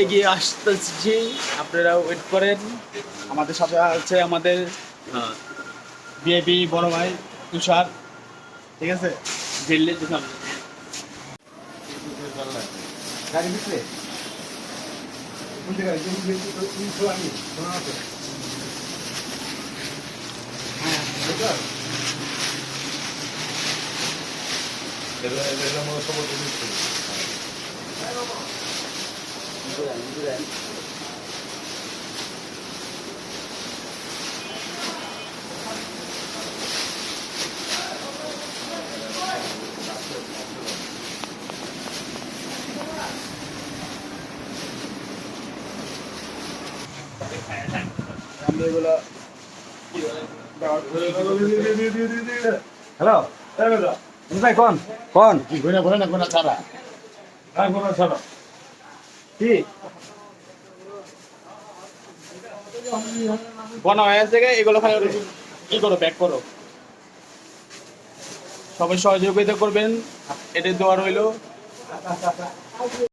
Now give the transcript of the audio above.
এগিয়ে আসতেছি, আপনারা ওয়েট করেন। আমাদের সাথে আছে আমাদের বিএপি বড় ভাই তুষার, ঠিক আছে। দিল্লি তুষার গাড়ি দিচ্ছে কোন জায়গায় হ্যালো ভাই, কোন কোন ঘুরে ঘুরে না কোন ছাড়া কোন ছাড়া কি বনা হয়ে আছে, এগুলো খালি কি করো, প্যাক করো। সবাই সহযোগিতা করবেন, এটা দেওয়া রইলো।